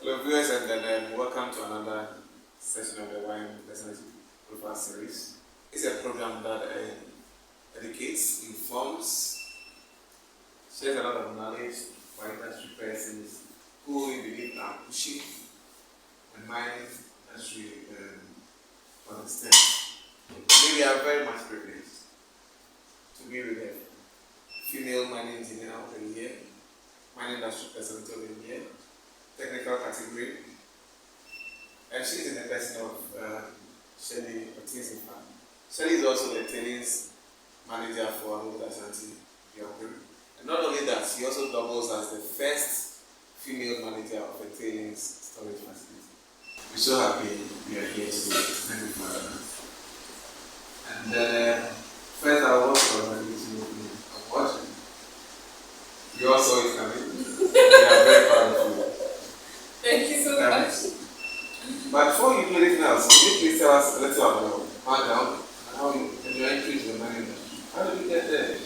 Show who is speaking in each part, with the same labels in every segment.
Speaker 1: Hello viewers, and then welcome to another session of the Wine Lessons Profile Series. It's a program that educates, informs, shares a lot of knowledge by industry persons who we believe are pushing the mining industry on the step. We are very much privileged to be with a female mining engineer of the year, mining industry person of the year, technical category, and she's in the person of Shirley Oteng-Seifah. Shirley is also the tailings manager for AngloGold Ashanti Iduapriem. And not only that, she also doubles as the first female manager of a tailings storage facility. We're so happy you are here today. Thank you for that. And first I want to congratulate you on watching. You also is coming. We are very proud of you.
Speaker 2: Thank you so much.
Speaker 1: But before you do anything else, can you please tell us a little about your background and how you entry to the mining industry? How did you get there?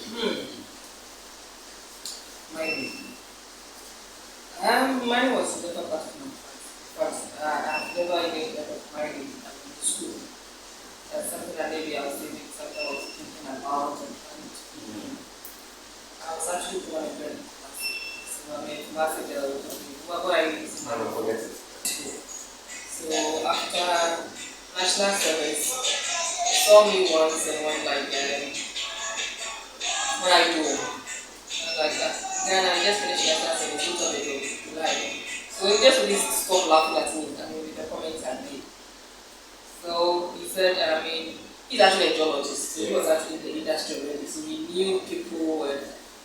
Speaker 2: Mine was a little part of my life, but I've never even heard of mining in school. That's something that maybe I was thinking, something I was thinking about and trying to do. I was actually born and bred in Kumasi. So I'm in Kumasi, where I live.
Speaker 1: I don't forget it.
Speaker 2: So after national service, saw me once and went like, what are you doing? I was like, then I just finished national service, looked up again, like. So he just really stopped laughing at me, with the comments I made. So he said, he's actually a geologist, so he was actually in the industry already, so he knew people and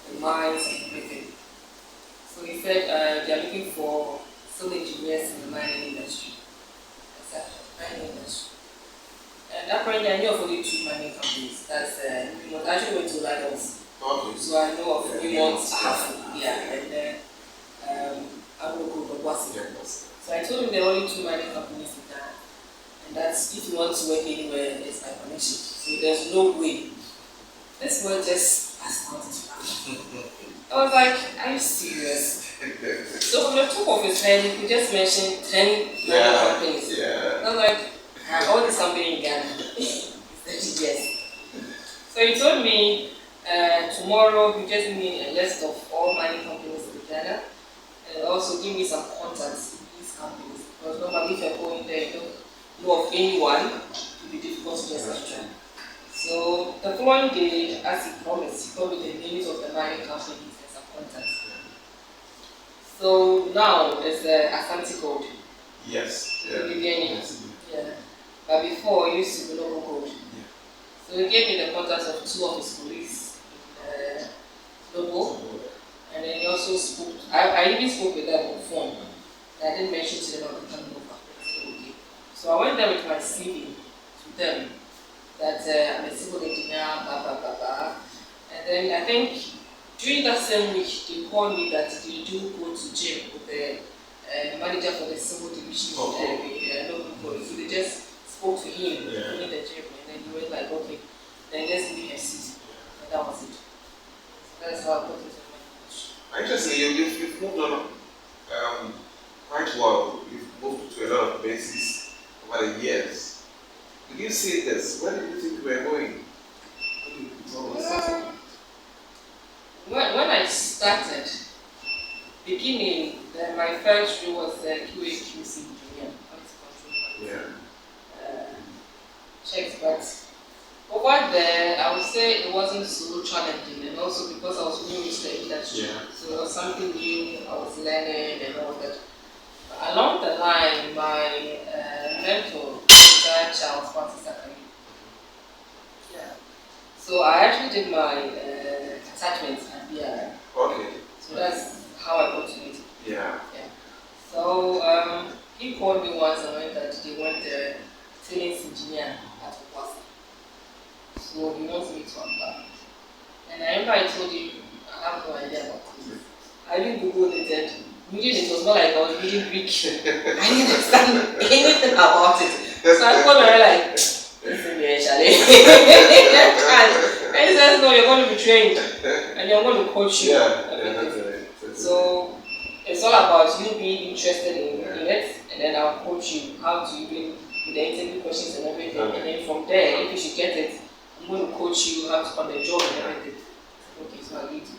Speaker 2: the mines and everything. So he said they are looking for some engineers in the mining industry. Mining industry. And apparently I knew of only two mining companies. That's I actually went to Lagos.
Speaker 1: Okay.
Speaker 2: So I know of Afu, and then AngloGold Obuasi. So I told him there are only two mining companies in Ghana. And that's if you want to work anywhere, it's my connection. So there's no way. This word just astounded me. I was like, are you serious? So from the top of his head, he just mentioned 10 mining companies.
Speaker 1: Yeah.
Speaker 2: I was like, all this company in Ghana. He said yes. So he told me tomorrow he just give me a list of all mining companies in Ghana and also give me some contacts in these companies. Because normally if you're going there, you don't know of anyone, it will be difficult to just enter. So the following day, as he promised, he told me the names of the mining companies and some contacts. So now there's Ashanti Gold.
Speaker 1: Yes. Yeah.
Speaker 2: Bibiani. Yeah. But before, he used to be AngloGold.
Speaker 1: Yeah.
Speaker 2: So he gave me the contacts of two of his colleagues in Logo. And then he also spoke, I even spoke with them on the phone. I didn't mention to them on the phone. Okay. So I went there with my CV to them that I'm a civil engineer, blah, blah, blah, blah. And then I think during that same week, they called me that they do go to gym with the manager for the civil division of the So they just spoke to him in the gym, and then he went like, okay, then just give me a seat. And that was it. So that's how I got into my industry.
Speaker 1: Interesting, you've moved on quite well. You've moved to a lot of places over the years. Did you see this? Where did you think you were going?
Speaker 2: When I started, beginning, my first role was QA/QC engineer. Checks, but over there, I would say it wasn't so challenging, and also because I was new to the industry, so it was something new. I was learning and all that. But along the line, my mentor, Charles Francis. So I actually did my attachment at BRI.
Speaker 1: Okay.
Speaker 2: So that's how I got to it.
Speaker 1: Yeah.
Speaker 2: So he called me once and went that they want a tailings engineer at Obuasi. So he wants me to apply. And I remember I told him I have no idea about it. I didn't Google it and reading it was not like I was reading Greek. I didn't understand anything about it. So I called her like, listen here, Shirley. And he says, no, you're going to be trained and you're going to coach you.
Speaker 1: Yeah, that's right.
Speaker 2: So It's all about you being interested in it, and then I'll coach you how to even with the interview questions and everything.
Speaker 1: Okay.
Speaker 2: And then from there, if you should get it, I'm going to coach you how to on the job and everything. Okay, so I'll lead you.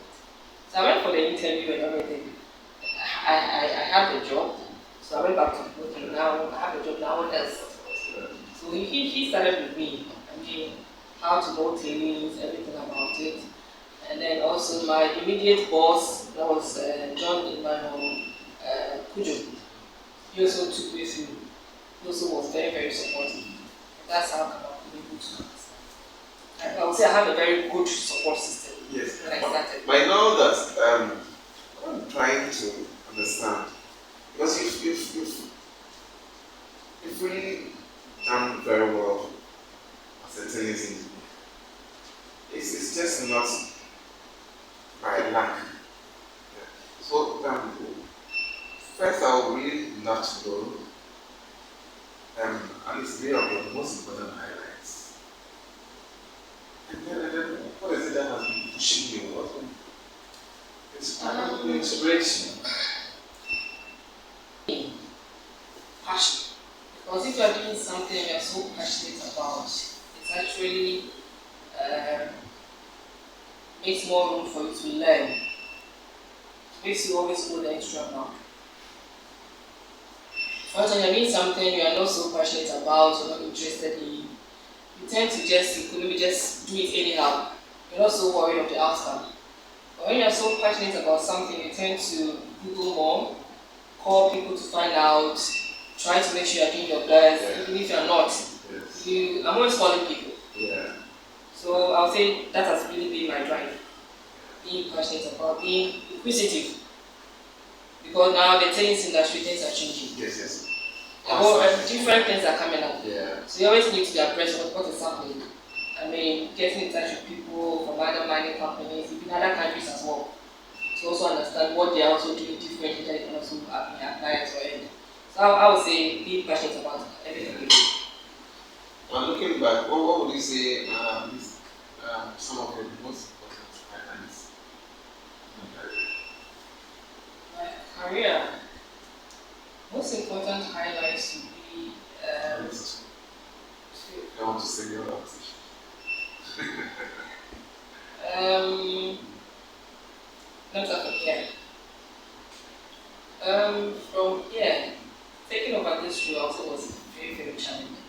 Speaker 2: So I went for the interview and everything. I had the job, so I went back to okay, now I have a job, now what else? So he started with me. I mean, how to know tailings, everything about it. And then also my immediate boss, that was John Emmanuel Kujo. He also took me through. He also was very, very supportive. And that's how come I've been able to understand. I would say I have a very good support system
Speaker 1: Yes.
Speaker 2: when I started.
Speaker 1: By now that I'm trying to understand, because you've really done very well as a tailings engineer. It's just not by luck. Yeah. So first I would really love to know at least three of your most important highlights. And then what is it that has been pushing you? What it's the inspiration.
Speaker 2: Passion. Because if you are doing something you are so passionate about, it's actually makes more room for you to learn. It makes you always go the extra mile. But when you're doing something you are not so passionate about, you're not interested in, you tend to just maybe just do it anyhow. You're not so worried of the outcome. But when you're so passionate about something, you tend to Google more, call people to find out, try to make sure you're doing your best, even if you're not.
Speaker 1: Yes.
Speaker 2: I'm always calling people.
Speaker 1: Yeah.
Speaker 2: So I'll say that has really been my drive. Being passionate about, being inquisitive. Because now the tailings industry, things are changing.
Speaker 1: Yes.
Speaker 2: Different things are coming up.
Speaker 1: Yeah.
Speaker 2: So you always need to be abreast of what is happening. I mean, getting in touch with people from other mining companies, even other countries as well. To also understand what they are also doing differently that you can also apply it to it. So I would say being passionate about everything we do.
Speaker 1: And looking back, what would you say some of your most important highlights?
Speaker 2: My career, most important highlights would be
Speaker 1: I want to say your position.
Speaker 2: Let's start from here. From here, taking over this role also was very, very challenging.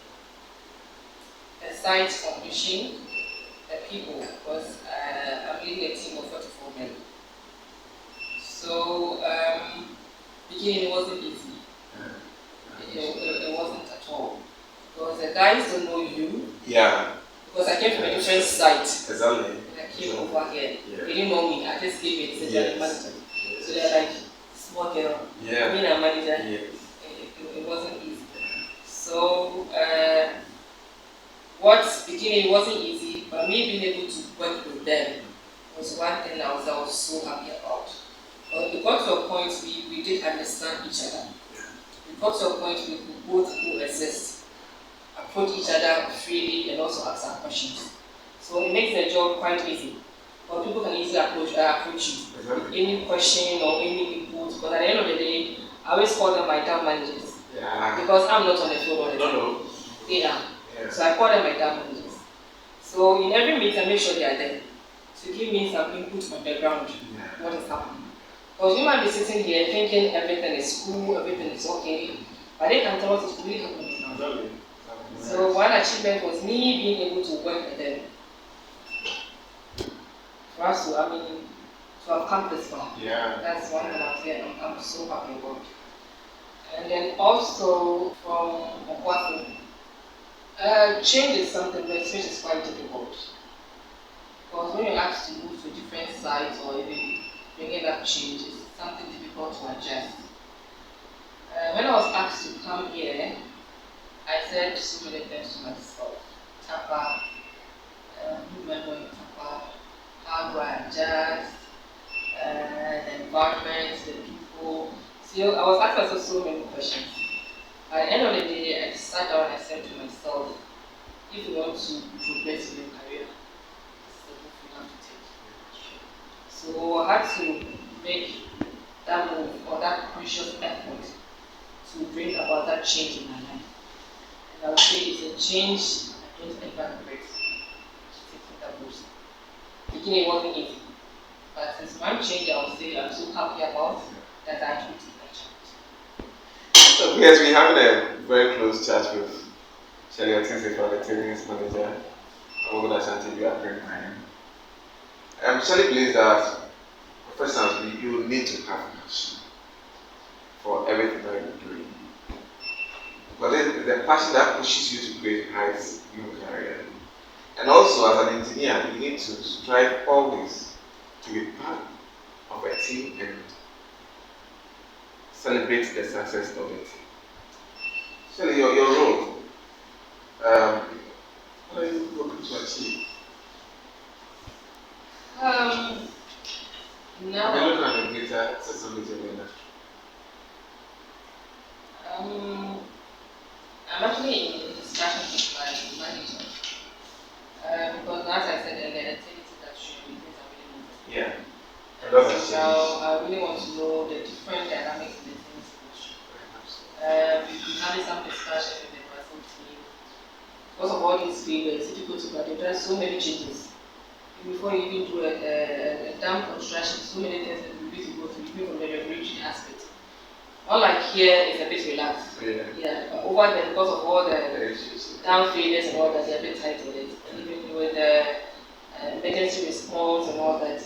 Speaker 2: The site condition, the people, because I'm leading a team of 44 men. So, beginning it wasn't easy. It wasn't at all. Because the guys don't know you.
Speaker 1: Yeah.
Speaker 2: Because I came from a different site.
Speaker 1: Exactly.
Speaker 2: And I came over here.
Speaker 1: Yeah.
Speaker 2: They didn't know me. I just came here to say
Speaker 1: Yes.
Speaker 2: manager. So they're like, small girl.
Speaker 1: Yeah.
Speaker 2: Being a manager,
Speaker 1: Yes.
Speaker 2: it wasn't easy. So, beginning it wasn't easy, but me being able to work with them was one thing I was so happy about. But we got to a point we did understand each other. We got to a point we could both coexist, approach each other freely, and also ask our questions. So it makes the job quite easy. But people can easily approach you with any question or any input. Because at the end of the day, I always call them my town managers.
Speaker 1: Yeah.
Speaker 2: Because I'm not on the field all the time.
Speaker 1: No.
Speaker 2: They are.
Speaker 1: Yeah.
Speaker 2: So I call them my town managers. So in every meeting, I make sure they are there to give me some input on the ground, what is happening. Because you might be sitting here thinking everything is cool, everything is okay, but they can tell us it's really happening now. So one achievement was me being able to work with them. For us to have come this far.
Speaker 1: Yeah.
Speaker 2: That's one thing I'm saying I'm so happy about. And then also from Obuasi, change is something which is quite difficult. Because when you're asked to move to different sites or even bringing up change, it's something difficult to adjust. When I was asked to come here, I said so many things to myself. Tapa, remember Tapa, how do I adjust, the environment, the people. So I was asked myself so many questions. At the end of the day, I sat down and I said to myself, if you want to progress in your career, this is the move you have to take. So I had to make that move or that conscious effort to bring about that change in my life. And I would say it's a change I don't ever regret taking that moves. Beginning wasn't easy, but it's one change I would say I'm so happy about that I actually take that challenge.
Speaker 1: So yes, we're having a very close chat with Shirley Oteng-Seifah, the Tailings Manager at AngloGold Ashanti Iduapriem Mine. Shirley believes that professionals, you need to have passion for everything that you're doing. But then the passion that pushes you to great heights in your career. And also, as an engineer, you need to strive always to be part of a team and celebrate the success of it. Shirley, your role, what are you looking to achieve?
Speaker 2: Now,
Speaker 1: we're looking at the greater sustainability of the industry.
Speaker 2: I'm actually in discussion with my manager. Because as I said earlier, the activity that should be things are really moving.
Speaker 1: Yeah.
Speaker 2: So I really want to know the different dynamics in the things industry. We've been having some discussion with the Brazil team. Because of all these failures, if you go to Brazil, there are so many changes. Before you even do a dam construction, so many things that you need to go through, even from the regulatory aspect. Unlike here, it's a bit relaxed. Yeah. But over there, because of all the dam failures and all that, they're a bit tight with it. And even with the emergency response and all that,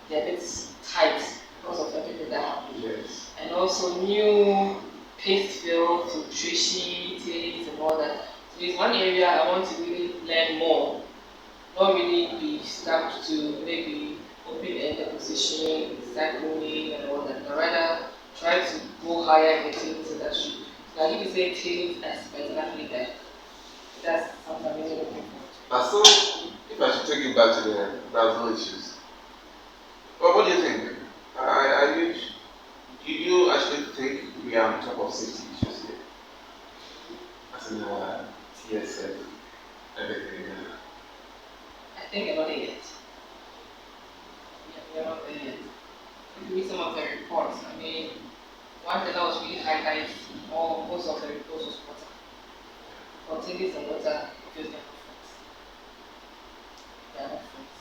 Speaker 2: they're a bit tight because of everything that happened.
Speaker 1: Yes.
Speaker 2: And also new paste fill, filtration, tailings and all that. So it's one area I want to really learn more. Not really be stuck to maybe open-ended positioning, cycling and all that, but rather try to go higher in the tailings industry. Now, if you say tailings expert, actually there. That's something I'm really looking for.
Speaker 1: So, if I should take you back to the Brazil issues, well, what do you think? Do you actually think we are on top of safety issues here? As in TSF, everything?
Speaker 2: I think we're not there yet. Yeah, we're not there yet. If you read some of the reports, I mean, one thing that was really highlighted in most of the reports was water. Continuous and water, because they're not friends. They are not friends.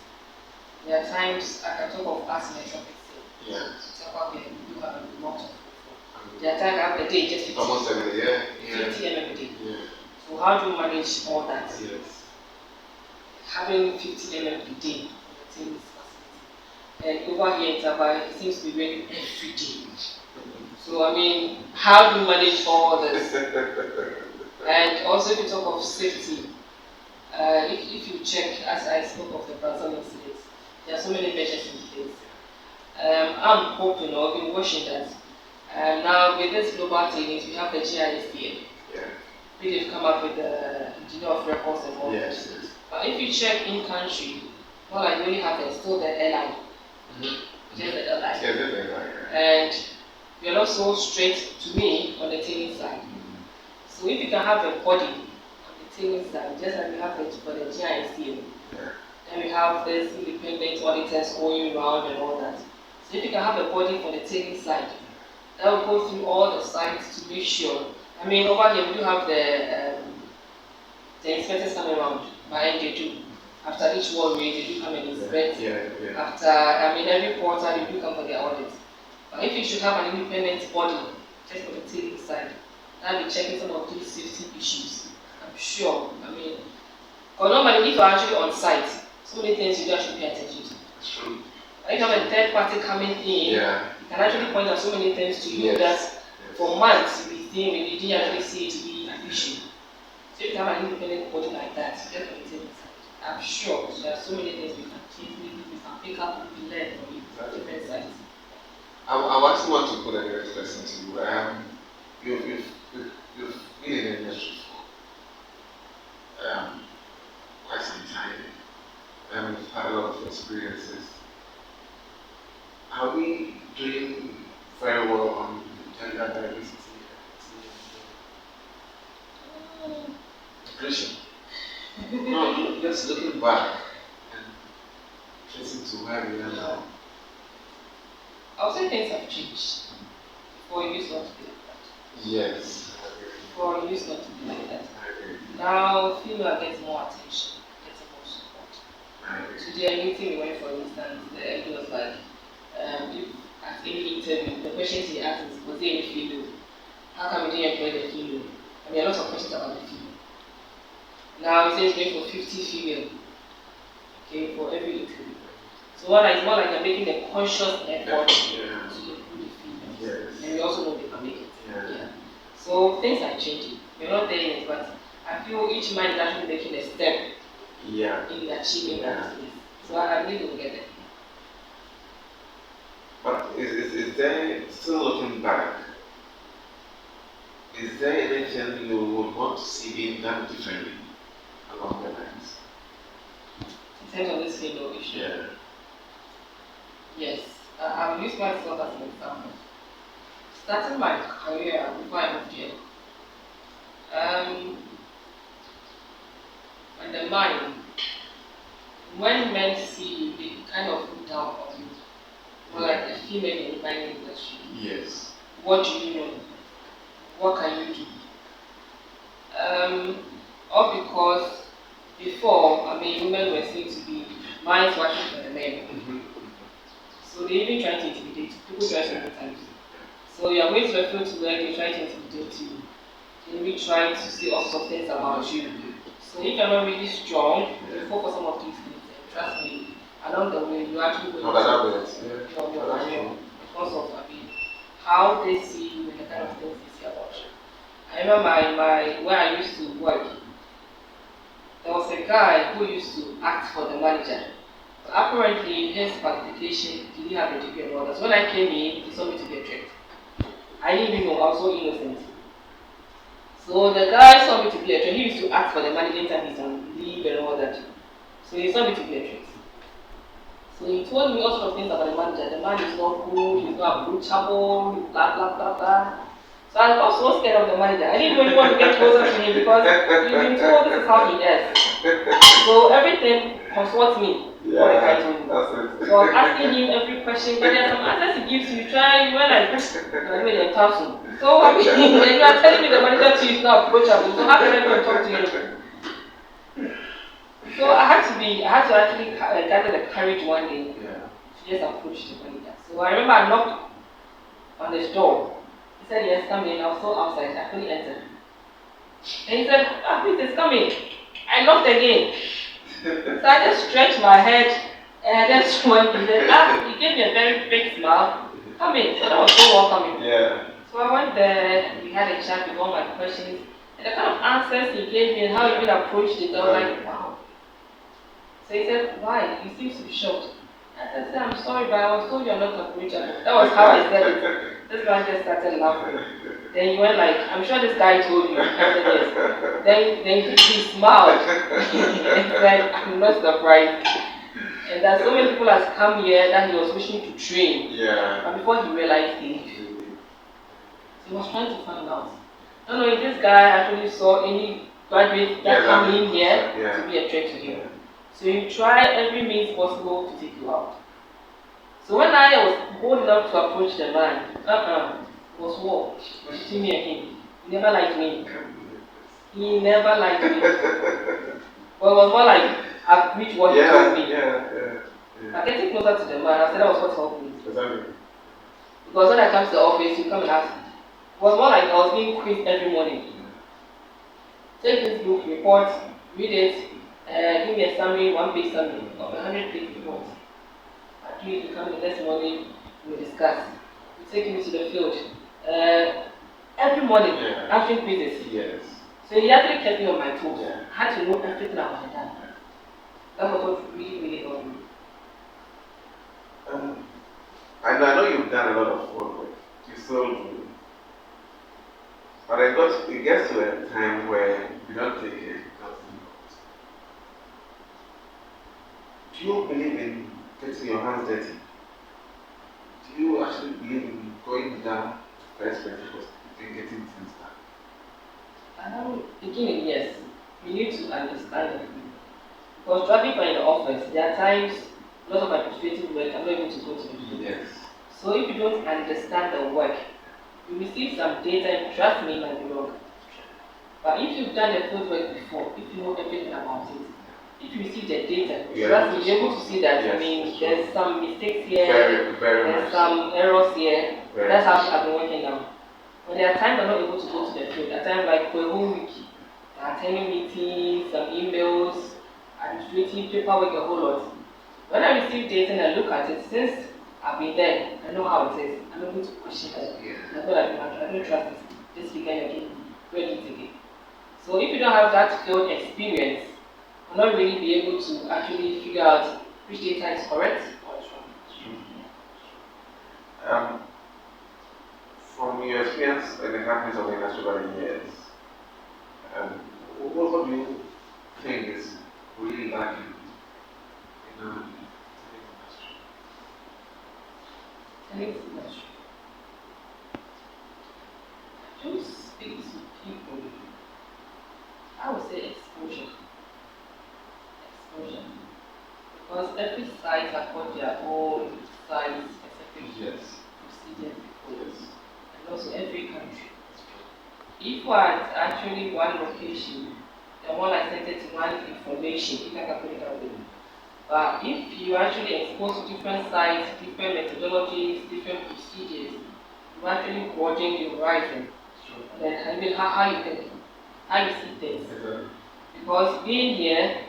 Speaker 2: There are times, I can talk of us in a traffic scene.
Speaker 1: Yeah.
Speaker 2: Talk about we do have a lot of people. There are times I have a day just 50.
Speaker 1: Almost every day, yeah.
Speaker 2: 50 mm a day.
Speaker 1: Yeah.
Speaker 2: So how do you manage all that?
Speaker 1: Yes.
Speaker 2: Having 50 mm a day on the tailings facility. And over here in Tabai, it seems to be raining every day. So I mean, how do you manage all this? And also if you talk of safety, if you check, as I spoke of the Brazil incident, there are so many measures in place. I'm hoping or been watching that. Now with this global tailings, we have the GISTM.
Speaker 1: Yeah.
Speaker 2: They've come up with the engineer of records and all that.
Speaker 1: Yes.
Speaker 2: But if you check in country, not like you only have still the LI.
Speaker 1: Mm-hmm.
Speaker 2: Just the LI.
Speaker 1: Yeah, the LI.
Speaker 2: And we are not so straight to me on the tailing side. So if you can have a body on the tailing side, just like we have it for the GISTM, then we have this independent auditors going around and all that. So if you can have a body for the tailing side, that will go through all the sites to make sure. I mean, over here we do have the inspectors coming around by they do. After each wall raid, they do come and inspect. After, I mean, every quarter they do come for their audit. But if you should have an independent body, just for the tailing side, that will be checking some of these safety issues. I'm sure. I mean, because normally if you're actually on site, so many things you do actually pay attention to.
Speaker 1: That's true.
Speaker 2: But if you have a third party coming in, you can actually point out so many things to you that for months you'll be seeing, and you didn't actually see it to be an issue. So if you have an independent body like that, just for the tailing side, I'm sure there are so many things we can change, we can pick up, we can learn from different sides.
Speaker 1: I actually want to put a direct question to you. You've been in the industry for quite some time. You've had a lot of experiences. Are we doing very well on gender diversity? Inclusion. No, just looking back and tracing to where we are now.
Speaker 2: I would say things have changed. Before it used not to be like that.
Speaker 1: Yes.
Speaker 2: Before it used not to be like that. Now female gets more attention, gets more support. Today meeting we went for instance, the MD was like, if at any interview, the questions he asked is, was there any female? How come we didn't employ the female? I mean, a lot of questions about the female. Now it says going for 50 female, okay, for every interview. So it's more like you're making a conscious effort to include the females.
Speaker 1: Yes.
Speaker 2: And we also know they can make it.
Speaker 1: Yeah.
Speaker 2: So things are changing. We're not there yet, but I feel each man is actually making a step in achieving that. So I believe we'll get there.
Speaker 1: But is there, still looking back, is there anything you would want to see being done differently along the lines?
Speaker 2: In terms of this female issue?
Speaker 1: Yeah.
Speaker 2: Yes. I've used myself as an example. Starting my career before I moved here, and the mine, when men see you, they kind of look down on you. More like a female in the mining industry.
Speaker 1: Yes.
Speaker 2: What do you know? What can you do? All because before, I mean, women were seen to be mines working for the men. So they even try to intimidate you. People try to intimidate you. So you are going to the field to work, they try to intimidate you. They really try to say all sorts of things about you. So if you're not really strong, you fall for some of these things. Trust me, along the way, you actually go into your career because of how they see you and the kind of things they say about you. I remember where I used to work, there was a guy who used to act for the manager. So apparently, his qualification, he didn't have a degree and all that. So when I came in, he saw me to be a trick. I didn't even know, I was so innocent. So the guy saw me to be a trick. He used to act for the manager anytime he's on leave and all that. So he saw me to be a trick. So he told me all sorts of things about the manager. The man is not good, he's not approachable, blah blah blah blah. So I was so scared of the manager. I didn't really want to get closer to him because he's been told this is how he is. So everything consults me. What the guy told me. So I was asking him every question, but there are some answers he gives you. You were like, you're doing a thousand. So I mean, and you are telling me the manager too is not approachable. So how can I go and talk to him? So I had to actually gather the courage one day to just approach the manager. So I remember I knocked on his door. He said, yes, come in. I was so outside, I couldn't enter. And he said, please, come in. I knocked again. So I just stretched my head and I just went in there. He gave me a very big smile. Come in. So that was so welcoming.
Speaker 1: Yeah.
Speaker 2: So I went there, we had a chat with all my questions. And the kind of answers he gave me and how he even approached it, I was like, wow. So he said, why? He seems to be shocked. I said, I'm sorry, but I was told you're not approachable. That was how I said it. This guy just started laughing. Then he went like, I'm sure this guy told you. I said, yes. Then he smiled. And said, I'm not surprised. And that so many people has come here that he was wishing to train.
Speaker 1: Yeah.
Speaker 2: But before he realized it, he was trying to find out. I don't know if this guy actually saw any graduates that come in here to be a threat to him. So you try every means possible to take you out. So when I was bold enough to approach the man, it was war between me and him. He never liked me. He never liked me. But it was more like I've reached what he told me. But getting closer to the man, I said that was what helped me.
Speaker 1: Exactly.
Speaker 2: Because when I come to the office, you come and ask me. It was more like I was being quizzed every morning. Take this book, report, read it, give me a summary, 1-page summary of a 100-page report. After you come the next morning, we discuss. We take him to the field. Every morning, answering quizzes.
Speaker 1: Yes.
Speaker 2: So he actually kept me on my toes.
Speaker 1: Yeah.
Speaker 2: I had to know everything about the done. That was what really, really helped me.
Speaker 1: I know you've done a lot of work. You still do. But it gets to a time where you don't take it. Do you believe in getting your hands dirty? Do you actually believe in going down first principles and getting things done?
Speaker 2: Beginning, yes. You need to understand it. Because driving by in the office, there are times, a lot of administrative work, I'm not able to go to the meeting.
Speaker 1: Yes.
Speaker 2: So if you don't understand the work, you receive some data and trust me, it might be wrong. But if you've done the field work before, if you know everything about it, if you receive the data, trust me, you're able to see that, I mean, there's some mistakes here, there's some errors here. That's how I've been working now. When there are times I'm not able to go to the field, at times like for a whole week, attending meetings, some emails, administrative paperwork, a whole lot. When I receive data and I look at it, since I've been there, I know how it is. I'm able to question it. I don't trust this figure again. Where do you take it? So if you don't have that field experience, you'll not really be able to actually figure out which data is correct or is
Speaker 1: wrong. From your experience in the companies of the industry over the years, what do you think is really lacking in the
Speaker 2: tailings industry? To speak to people, I would say exposure. Because every site has got their own site-specific procedures before. And also every country. If we are at actually one location, the one I sent it to one information, if I can put it that way. But if you actually expose to different sites, different methodologies, different procedures, you actually broaden your horizon. And then how you think, how you see things. Because being here,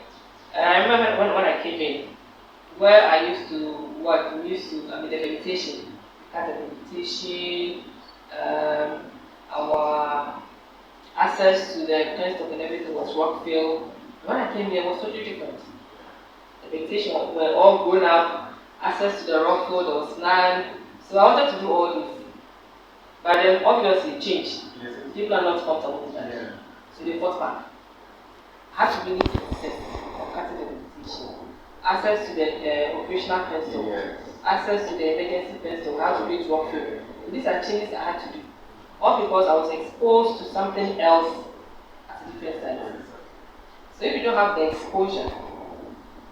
Speaker 2: I remember when I came in, where I used to work, the vegetation, cut the vegetation, our access to the penstock and everything was rockfill. When I came here, it was totally different. The vegetation were all grown up, access to the rockfill, there was none. So I wanted to do all this. But then obviously it changed. People are not comfortable with that. So they fought back. Had to really success of cutting the vegetation. Access to the operational penstock, access to the emergency penstock, how to create rockfill. These are changes I had to do. All because I was exposed to something else at a different site. So if you don't have the exposure,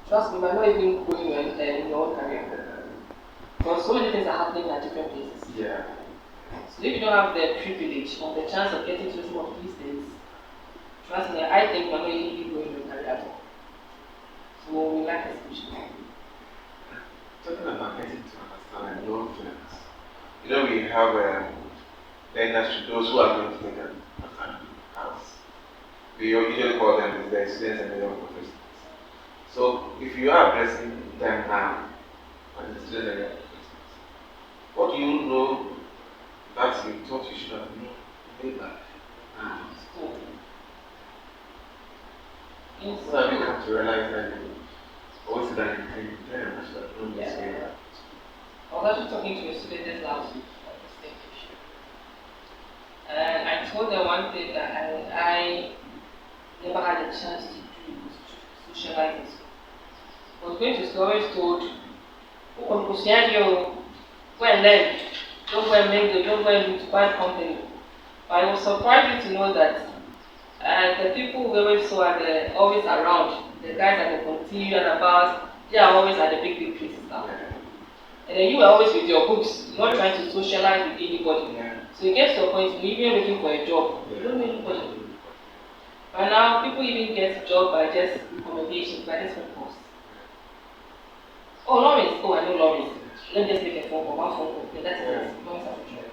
Speaker 2: trust me, you might not even go in your own career. Because so many things are happening at different places. So if you don't have the privilege or the chance of getting to some of these things, trust me, I think you're not even going in your career at all. So we lack exposure.
Speaker 1: Talking about getting to understand and know things, we have the industry, those who are going to take an house. We usually call them the students and the young professionals. So if you are addressing them now, and the students and young professionals, what do you know that you thought you should have known later? So have you come to realize that also that you can very much have known this way?
Speaker 2: I was actually talking to a student this last week on the same issue. And I told them one thing that I never had a chance to do was to socialize in school. I was going to school, always told, go and learn, don't go and mingle, don't go and do bad company. But I was surprised to know that the people who always saw are always around, the guys at the continue and about, they are always at the big places now. And then you are always with your books, not trying to socialize with anybody. So it gets to a point, you're even looking for a job, you don't know anybody. But now people even get a job by just recommendations, by just phone calls. Oh, Lawrence, I know Lawrence. Let me just make a phone call, one phone call, okay, that's it. Lawrence has a job.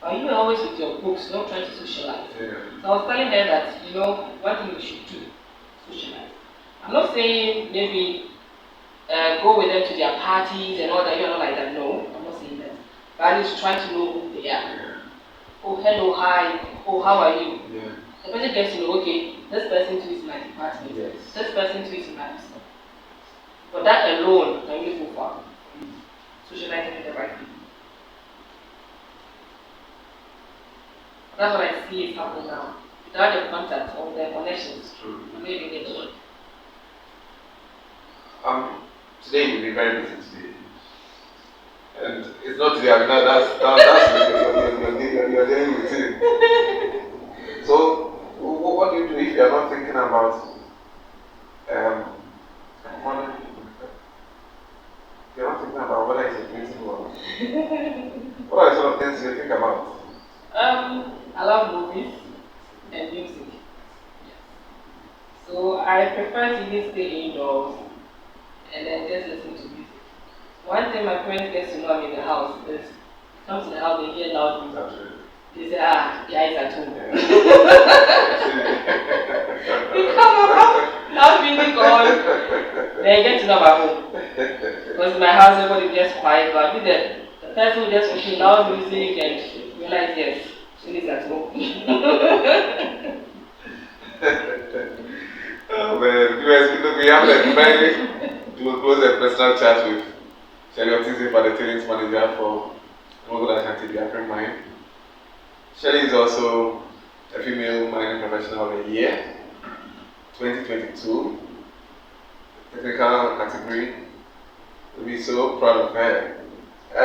Speaker 2: But you are always with your books, not trying to socialize. So I was telling her that, one thing you should do, socialize. I'm not saying maybe go with them to their parties and all that, you're not like that, no, I'm not saying that. But at least try to know who they are. Oh, hello, hi, oh, how are you? The person gets to know, okay, this person too is in my department, this person too is in my business. But that alone can really go far. Socializing with the right people. That's what I see is happening now. Without the contact or the connections, you may even get work.
Speaker 1: Today you'll be very busy today. And it's not today, that's your daily routine. So, what do you do if you're not thinking about money? You're not thinking about whether it's a creating or
Speaker 2: I prefer to really stay indoors and then just listen to music. One thing my parents get to know I'm in the house is come to the house, they hear loud music. They say, the eyes at home.
Speaker 1: Yeah.
Speaker 2: You come up, loud music on, then get to know about home. Because in my house, everybody gets quiet, but I think the person who just open loud music and realize, yes, she is at home.
Speaker 1: Oh man, we have a very close and personal chat with Shirley Oteng-Seifah, the tailings manager for AngloGold Ashanti Iduapriem Mine. Shirley is also a female mining professional of the year, 2022, technical category. We're so proud of her. I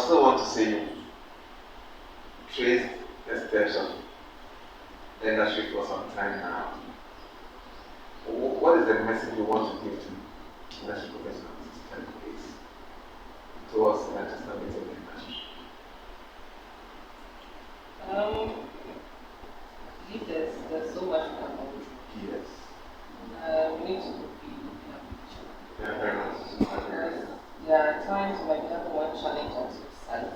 Speaker 1: still want to say you traced the steps of the industry for some time now. What is the message you want to give to industry professionals towards the sustainability of the industry?
Speaker 2: There's so much we can do.
Speaker 1: Yes.
Speaker 2: We need to be looking at each other.
Speaker 1: Yeah, very much.
Speaker 2: There are times when we have one challenge at society.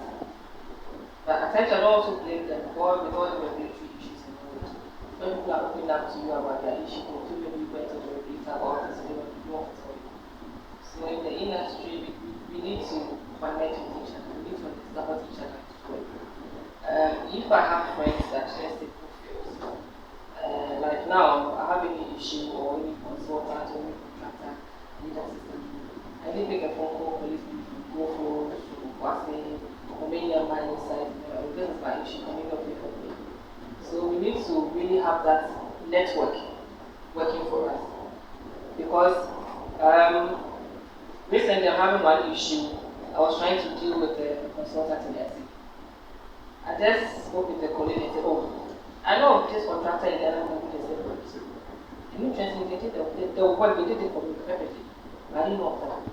Speaker 2: But at times I don't also blame them with all the regulatory issues in the world. When people are opening up to you about their issue, they feel maybe you went to the regulator about this, they want to work for you. So in the industry, we need to connect with each other. We need to understand what each other is doing. If I have friends that share stable fields, like now, I have any issue or any consultant or any contractor, I need assistance. I did make a phone call, police go for Obuasi, or many of my side, this is my issue, coming up with me. So we need to really have that network working for us. Because recently I'm having one issue. I was trying to deal with a consultant in the I just spoke with the colleague and said, oh, I know this contractor in the other company, they said, and interesting, they did the work, they did it for me perfectly. I didn't know of that.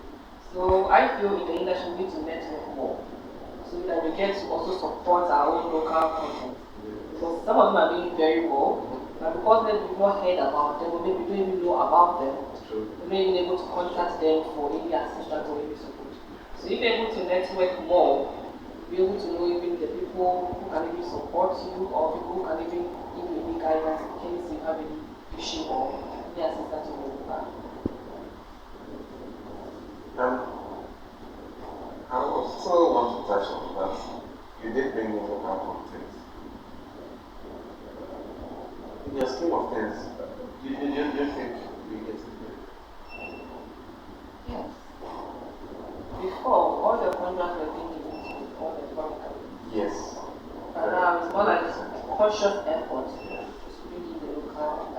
Speaker 2: So I feel in the industry we need to network more so that we get to also support our own local content. Because some of them are doing very well, but because we've not heard about them, or maybe we don't even know about them, we're not even able to contact them for any assistance or any support. So if you're able to network more, be able to know even the people who can even support you or people who can even give you any guidance in case you have any issue or any assistance or whatever.
Speaker 1: I also want to touch on that. You did bring in local content. In your scheme of things, do you think we get it there?
Speaker 2: Yes. Before, all the contracts were being given to all the public.
Speaker 1: Yes.
Speaker 2: But now it's more like a conscious effort to bring in the local.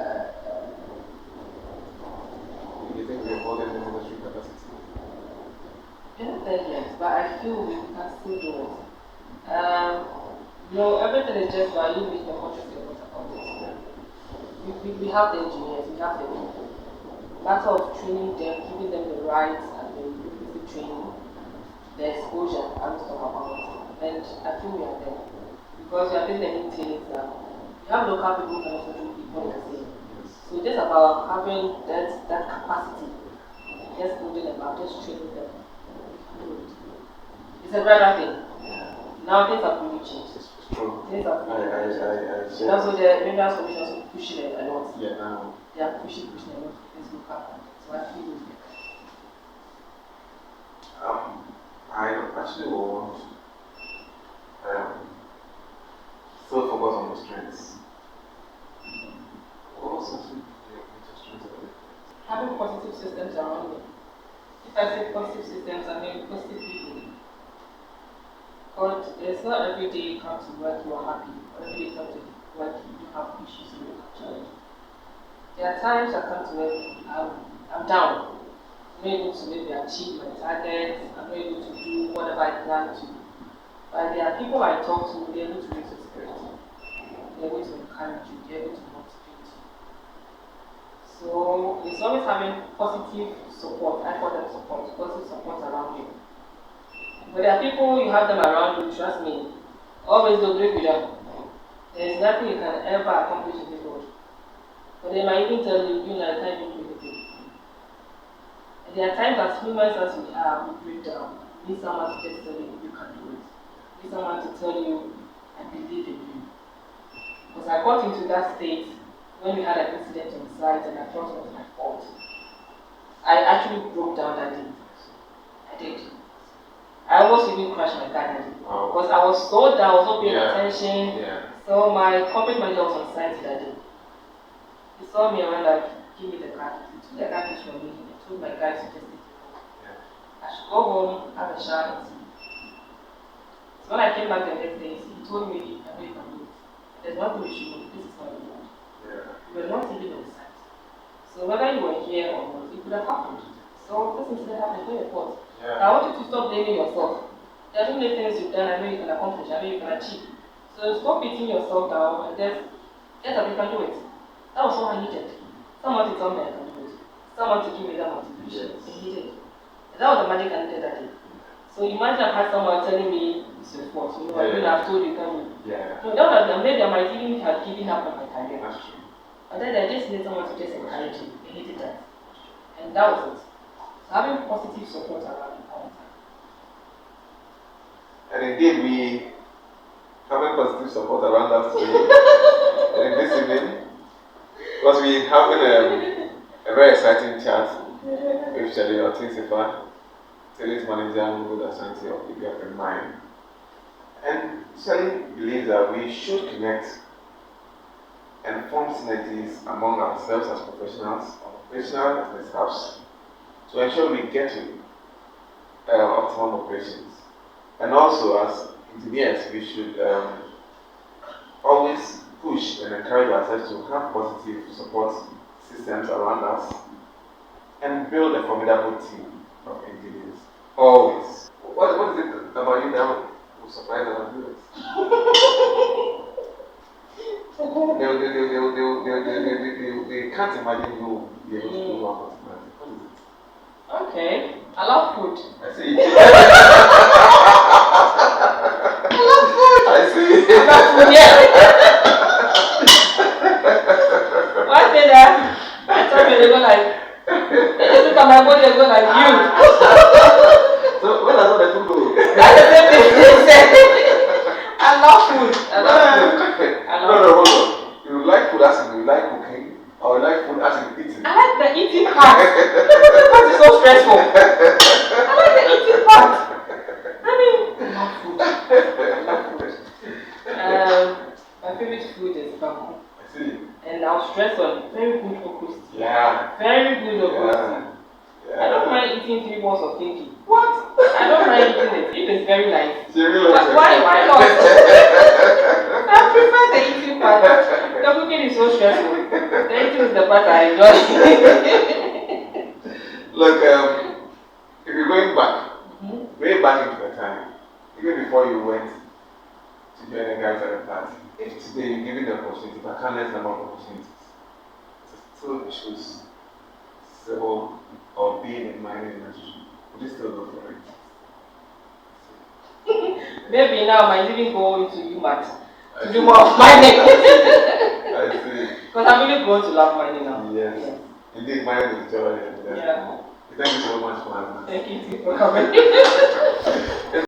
Speaker 1: Do you think we're holding the industry capacity?
Speaker 2: Not that yet, but I feel we can still do it. No, everything is just by you making a conscious effort about it. We have the engineers, we have the people. Matter of training them, giving them the rights and the basic training, the exposure, I will talk about it. And I feel we are there. Because we are doing the maintenance now. We have local people who can also do people the same. So just about having that capacity, just building them up, just training them. It's a better thing. Now things have really changed.
Speaker 1: It's true.
Speaker 2: Things have really
Speaker 1: changed.
Speaker 2: And also the Minerals Commission also pushing it a lot.
Speaker 1: Yeah, now.
Speaker 2: They are pushing a lot for this local content. So I feel it's
Speaker 1: I actually want still focus on the strengths. What was something your strengths are?
Speaker 2: having positive systems around me. If I say positive systems, I mean positive people. But it's not every day you come to work you are happy, or every day you come to work you have issues and you have challenges. There are times I come to work, I'm down. I'm not able to maybe achieve my targets, I'm not able to do whatever I plan to. But there are people I talk to, they're able to raise your spirit. They're able to encourage you, they're able to motivate you. So it's always having positive support, I call them support, positive support around you. But there are people, you have them around you, trust me, always they'll break you down. There is nothing you can ever accomplish in this world. But they might even tell you, I can't even do anything. And there are times as humans as we are, we break down. You need someone to just tell you can do it. You need someone to tell you, I believe in you. Because I got into that state when we had an incident on site and I thought it was my fault. I actually broke down that day. I did. I almost even crashed my car that day. Because I was so down, I was not paying attention. So my corporate manager was on site that day. He saw me and went like, give me the car. He took the car from me. He told my guys to just take it home. I should go home, have a shower. So when I came back the next day, he told me, I know you can do it. There's one thing you should know, this is not the world. You were not even on site. So whether you were here or not, it could have happened. So this incident happened, no your fault. I want you to stop blaming yourself. There are so many things you've done, I know you can accomplish, I know you can achieve. So stop beating yourself down and just get up, you can do it. That was all I needed. Someone to tell me I can do it. Someone to give me that motivation. And he did. And that was the magic I needed that day. So imagine I've had someone telling me it's your fault. I mean, I've told you, can you? No, maybe I might even have given up on my career. That's true. And then I just needed someone to just encourage me. And he did that. And that was it. So having positive support around me all the time.
Speaker 1: And indeed, we having positive support around us today. And this evening, because we're having a very exciting chat with Shirley Oteng-Seifah, Tailings Manager AngloGold Ashanti Iduapriem Mine. And Shirley believes that we should connect and form synergies among ourselves as professionals, operational as the staffs, to ensure we get to optimum operations. And also as engineers, we should always push and encourage ourselves to have positive support systems around us and build a formidable team of engineers. Always. What is it about you that will surprise our viewers? They can't imagine you be able to do one automatic. What is it?
Speaker 2: Okay. I love food.
Speaker 1: I see. I see.
Speaker 2: I love food, yeah. One day that I told me they go like, they just look at my body and go like, you.
Speaker 1: So when I saw the food go?
Speaker 2: That's the same thing they said. I love food. I love food.
Speaker 1: No, hold on. You like food as in you like cooking, or you like food as in eating?
Speaker 2: I like the eating part. The cooking part is so stressful. I like the eating part. I mean, I love food. I love food. My favorite food is bamboo.
Speaker 1: I see.
Speaker 2: And I'll stress on very good okra.
Speaker 1: Yeah.
Speaker 2: Very good okra.
Speaker 1: Yeah.
Speaker 2: I don't mind eating 3 balls of thinking. What? I don't mind eating it if it's very nice. Why not? I prefer the eating part. The cooking is so stressful. The eating is the part I enjoy.
Speaker 1: Look, if you're going back, way back into the time, even before you went to join the guys at the party, if today you're given the opportunity, but countless number of opportunities, to still choose civil or being in mining industry, would you still go for it?
Speaker 2: Maybe now I might even go into UMAT to do more of mining.
Speaker 1: I see.
Speaker 2: Because I'm really going to love mining now.
Speaker 1: Yes. Yeah. Indeed, mining is joy.
Speaker 2: Yeah.
Speaker 1: Thank you so much for having us.
Speaker 2: Thank you for coming.